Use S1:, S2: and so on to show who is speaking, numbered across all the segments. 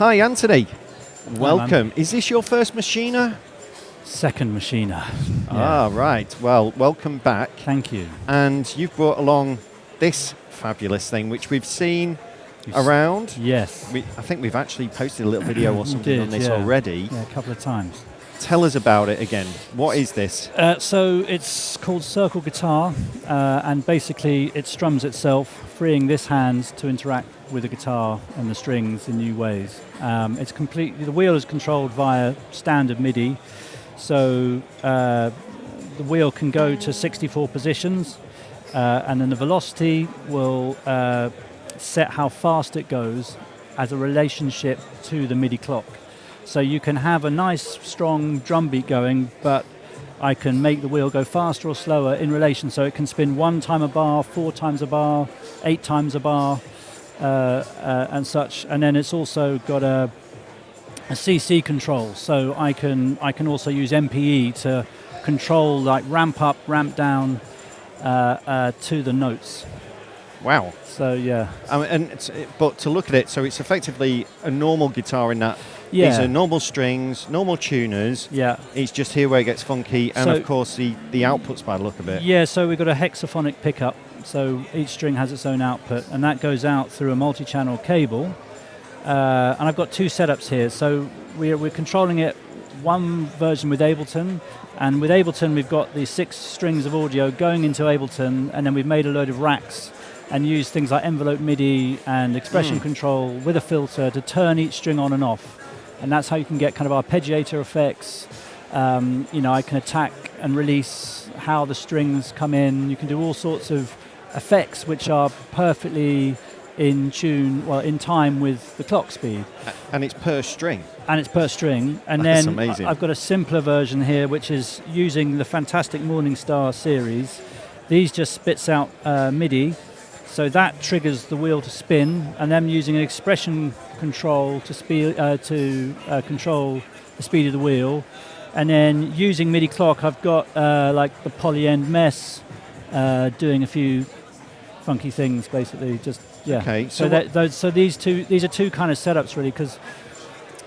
S1: Hi, Anthony. Welcome.
S2: Man.
S1: Is this your first machiner?
S2: Second machiner.
S1: Ah, right. Well, welcome back.
S2: Thank you.
S1: And you've brought along this fabulous thing, which we've seen around.
S2: Yes.
S1: I think we've actually posted a little video or something on this already.
S2: Yeah, a couple of times.
S1: Tell us about it again. What is this?
S2: So it's called circle guitar, and basically it strums itself, freeing this hand to interact with the guitar and the strings in new ways. It's completely, the wheel is controlled via standard MIDI, so the wheel can go to 64 positions, and then the velocity will set how fast it goes as a relationship to the MIDI clock. So you can have a nice, strong drum beat going, but I can make the wheel go faster or slower in relation. So it can spin 1 time a bar, 4 times a bar, 8 times a bar, and such. And then it's also got a CC control. So I can also use MPE to control, like ramp up, ramp down to the notes.
S1: Wow.
S2: So yeah.
S1: But to look at it, so it's effectively a normal guitar in that.
S2: Yeah.
S1: These are normal strings, normal tuners.
S2: Yeah.
S1: It's just here where it gets funky, and
S2: So
S1: of course the outputs by the look of it.
S2: Yeah, so we've got a hexaphonic pickup. So each string has its own output, and that goes out through a multi-channel cable. And I've got 2 setups here. So we're controlling it, one version with Ableton, and with Ableton we've got the 6 strings of audio going into Ableton, and then we've made a load of racks and used things like envelope MIDI and expression control with a filter to turn each string on and off. And that's how you can get kind of arpeggiator effects. I can attack and release how the strings come in. You can do all sorts of effects which are perfectly in tune, well, in time with the clock speed.
S1: And it's per string.
S2: And it's per string. And
S1: That's
S2: then
S1: amazing.
S2: I've got a simpler version here, which is using the fantastic Morningstar series. These just spits out MIDI. So that triggers the wheel to spin, and then using an expression control to control the speed of the wheel. And then using MIDI clock, I've got like the polyend mess doing a few funky things, basically. Just
S1: Okay.
S2: So these are 2 kind of setups really, because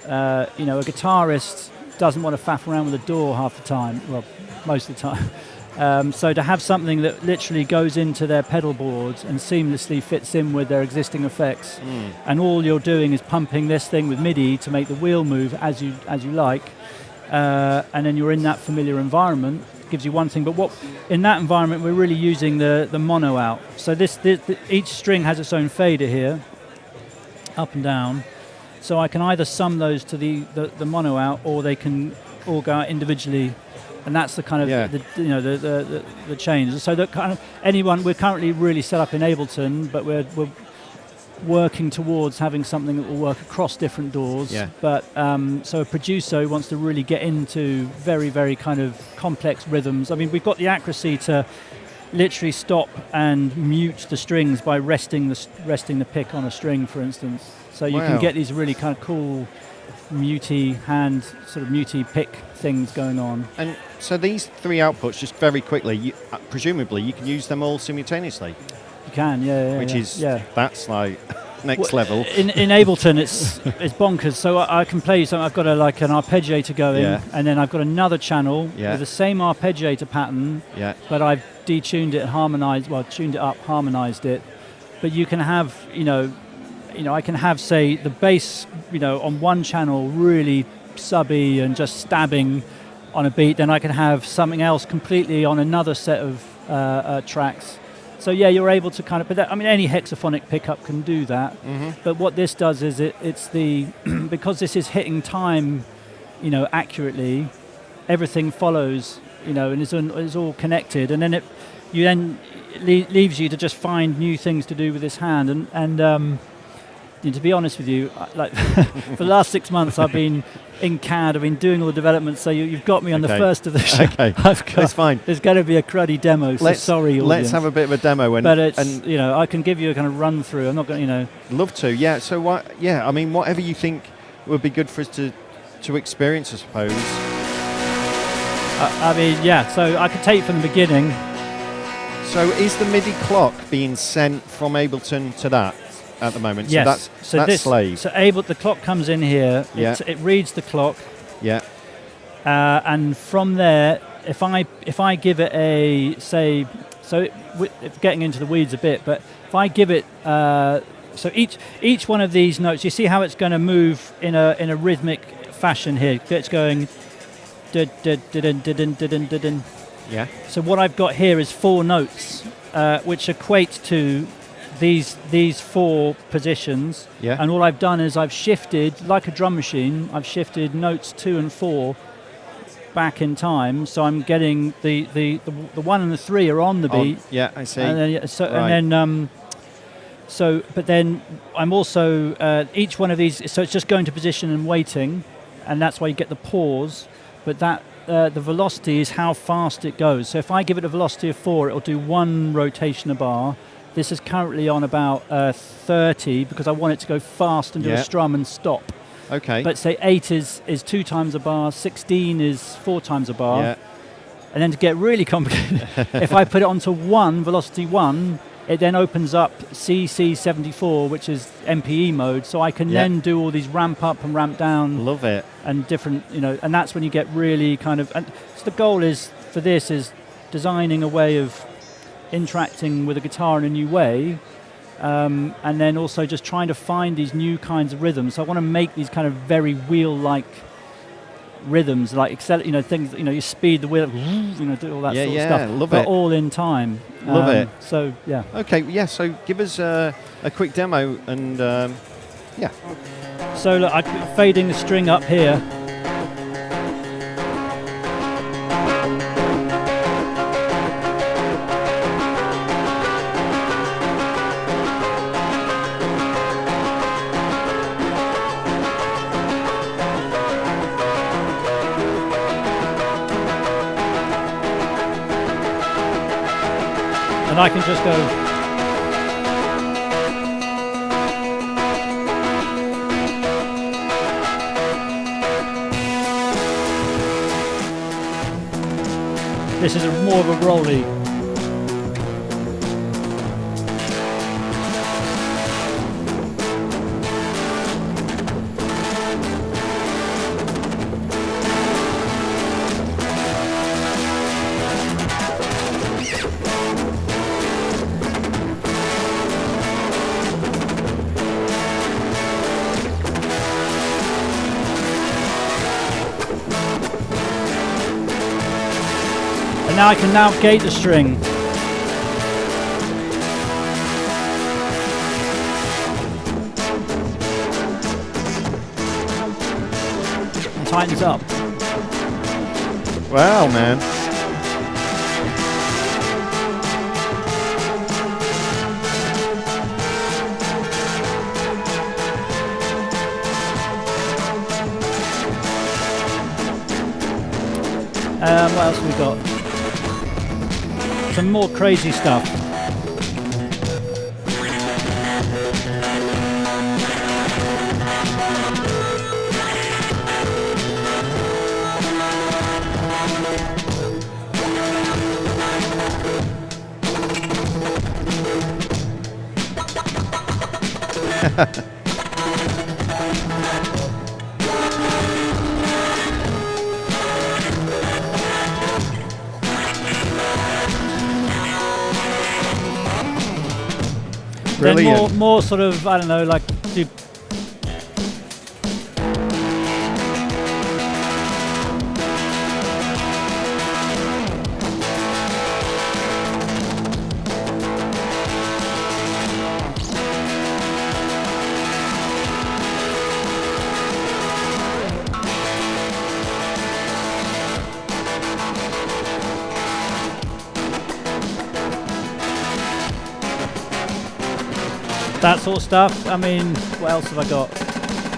S2: a guitarist doesn't want to faff around with a DAW half the time. Well, most of the time. So to have something that literally goes into their pedal boards and seamlessly fits in with their existing effects, and all you're doing is pumping this thing with MIDI to make the wheel move as you like, and then you're in that familiar environment, gives you one thing. But in that environment we're really using the mono out. So each string has its own fader here, up and down. So I can either sum those to the mono out, or they can all go out individually. And that's the kind of the change. So that kind of we're currently really set up in Ableton, but we're working towards having something that will work across different DAWs.
S1: Yeah.
S2: But so a producer who wants to really get into very, very kind of complex rhythms. I mean, we've got the accuracy to literally stop and mute the strings by resting the pick on a string, for instance. So you can get these really kind of cool muty pick things going on.
S1: And so these 3 outputs, just very quickly, presumably you can use them all simultaneously.
S2: You can,
S1: That's like next level.
S2: In Ableton, it's bonkers. So I can play something. I've got an arpeggiator going, and then I've got another channel with the same arpeggiator pattern, but I've detuned it, tuned it up, harmonized it. But you can have, I can have, say, the bass, on one channel really subby and just stabbing on a beat. Then I can have something else completely on another set of tracks. So yeah, you're able to kind of. But any hexaphonic pickup can do that. But what this does is it's the because this is hitting time, accurately. Everything follows, and it's all connected. And then it leaves you to just find new things to do with this hand. And to be honest with you, for the last 6 months I've been in CAD, I've been doing all the development, so you've got me on the first of the show.
S1: Okay, that's fine.
S2: There's going to be a cruddy demo, so sorry audience.
S1: Let's have a bit of a demo.
S2: But I can give you a kind of run through. I'm not going to,
S1: Love to, yeah. So whatever you think would be good for us to experience, I suppose.
S2: So I could take it from the beginning.
S1: So is the MIDI clock being sent from Ableton to that? at the moment.
S2: Yes.
S1: So that's slave.
S2: So the clock comes in here.
S1: Yeah.
S2: It reads the clock.
S1: Yeah.
S2: And from there, if I give it a say, it's getting into the weeds a bit, but if I give it so each one of these notes, you see how it's going to move in a rhythmic fashion here. It's going.
S1: Yeah.
S2: So what I've got here is 4 notes, which equate to these 4 positions.
S1: Yeah.
S2: And all I've done is I've shifted, like a drum machine, I've shifted notes 2 and 4 back in time. So I'm getting the 1 and the 3 are on the beat.
S1: Yeah, I see.
S2: And then, but then I'm also each one of these. So it's just going to position and waiting, and that's why you get the pause. But that the velocity is how fast it goes. So if I give it a velocity of 4, it'll do 1 rotation a bar. This is currently on about 30 because I want it to go fast and do a strum and stop.
S1: Okay.
S2: But say 8 is 2 times a bar, 16 is 4 times a bar.
S1: Yeah.
S2: And then to get really complicated, if I put it onto 1, velocity 1, it then opens up CC74, which is MPE mode, so I can then do all these ramp up and ramp down.
S1: Love it.
S2: And different, and that's when you get really kind of, and so the goal is, for this, is designing a way of interacting with a guitar in a new way, and then also just trying to find these new kinds of rhythms. So I want to make these kind of very wheel-like rhythms, like things, you speed the wheel, do all that sort of stuff.
S1: Love
S2: but
S1: it.
S2: all in time.
S1: Love it.
S2: So yeah.
S1: Okay, yeah. So give us a quick demo, and yeah.
S2: So look, I'm fading the string up here. And I can just go. This is more of a rolly. And now I can gate the string. And tightens up.
S1: Wow, man.
S2: What else have we got? Some more crazy stuff.
S1: Brilliant.
S2: Then more sort of, I don't know, like do that sort of stuff. I mean, what else have I got?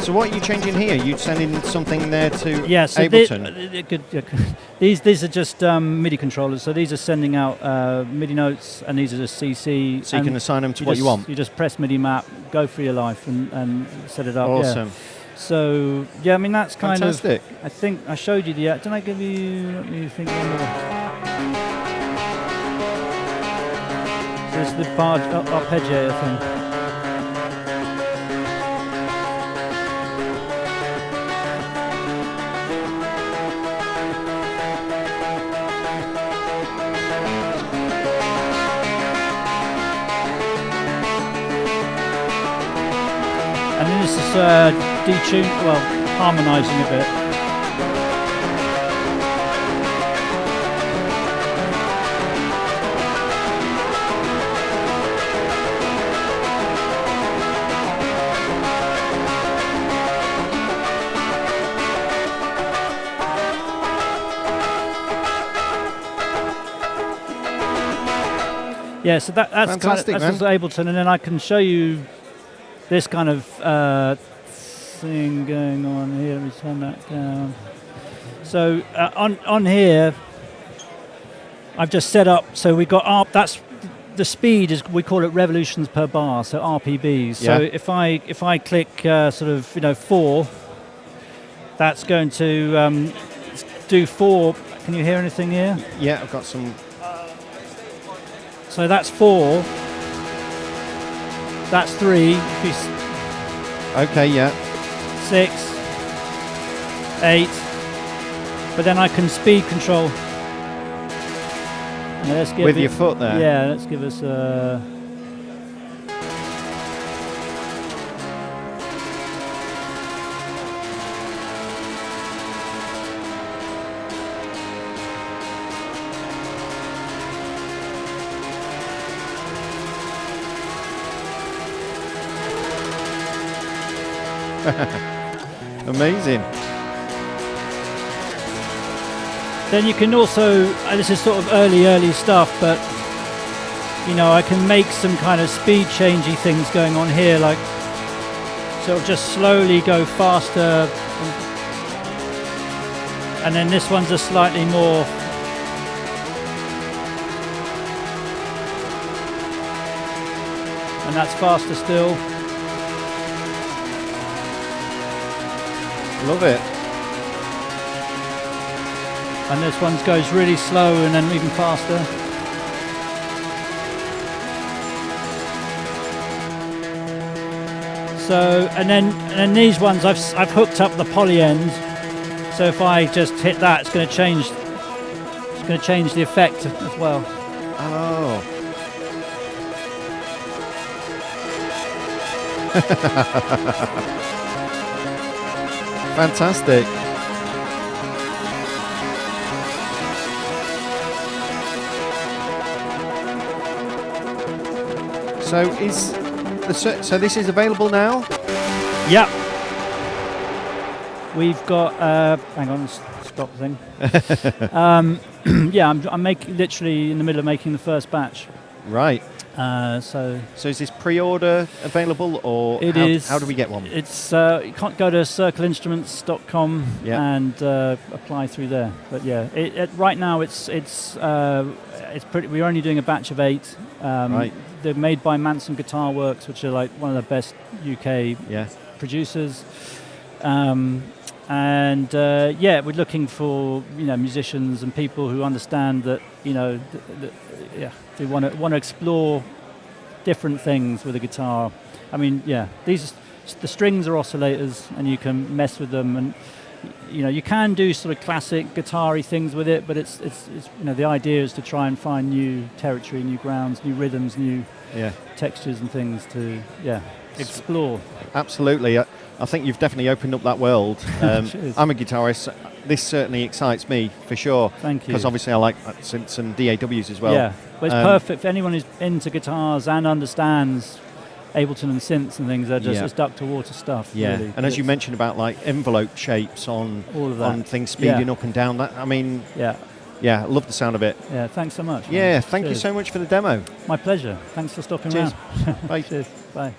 S1: So what are you changing here? You sending something there to
S2: so
S1: Ableton?
S2: These are just MIDI controllers. So these are sending out MIDI notes, and these are just CC.
S1: So you can assign them to what you want.
S2: You just press MIDI map, go for your life, and set it up.
S1: Awesome.
S2: Yeah. So yeah, I mean that's kind
S1: Fantastic.
S2: of. I think I showed you the. Didn't I give you? Let me think one more. So it's the arpeggiator thing. And then this is detuned, well, harmonising a bit. Yeah, so that's
S1: fantastic,
S2: kind of, that's Ableton, and then I can show you this kind of thing going on here. Let me turn that down. So on here, I've just set up. So we got that's the speed is, we call it revolutions per bar, so RPBs. So if I click sort of 4, that's going to do 4. Can you hear anything here?
S1: Yeah, I've got some.
S2: So that's 4. That's 3.
S1: Okay, yeah.
S2: 6, 8. But then I can speed control. Now let's give
S1: with your foot there.
S2: Yeah, let's give us a.
S1: Amazing.
S2: Then you can also, this is sort of early stuff, but I can make some kind of speed changey things going on here, like so it'll just slowly go faster, and then this one's a slightly more. And that's faster still.
S1: Love it.
S2: And this one goes really slow and then even faster. So, and then these ones I've hooked up the poly ends. So if I just hit that, it's going to change. It's going to change the effect as well.
S1: Oh. Fantastic. So this is available now?
S2: Yeah. We've got hang on, stop thing. Yeah, I'm literally in the middle of making the first batch.
S1: Right.
S2: So
S1: is this pre-order available, or how do we get one?
S2: It's you can't go to circleinstruments.com and apply through there. But yeah, right now it's pretty. We're only doing a batch of 8.
S1: Right.
S2: They're made by Manson Guitar Works, which are like one of the best UK producers. And we're looking for musicians and people who understand that they want to explore different things with a guitar. I mean, the strings are oscillators, and you can mess with them, and you can do sort of classic guitar-y things with it, but it's the idea is to try and find new territory, new grounds, new rhythms, new textures and things to explore.
S1: Absolutely. I think you've definitely opened up that world. I'm a guitarist. This certainly excites me, for sure.
S2: Thank you.
S1: Because obviously I like synths and DAWs as well.
S2: Yeah, but it's perfect for anyone who's into guitars and understands Ableton and synths and things. They're just it's duck to water stuff.
S1: Yeah,
S2: really.
S1: and as you mentioned about like envelope shapes on
S2: all of that.
S1: On things speeding up and down. That I love the sound of it.
S2: Yeah, thanks so much.
S1: Yeah, thank you so much for the demo.
S2: My pleasure. Thanks for stopping
S1: Cheers.
S2: around.
S1: Bye.
S2: Cheers. Bye.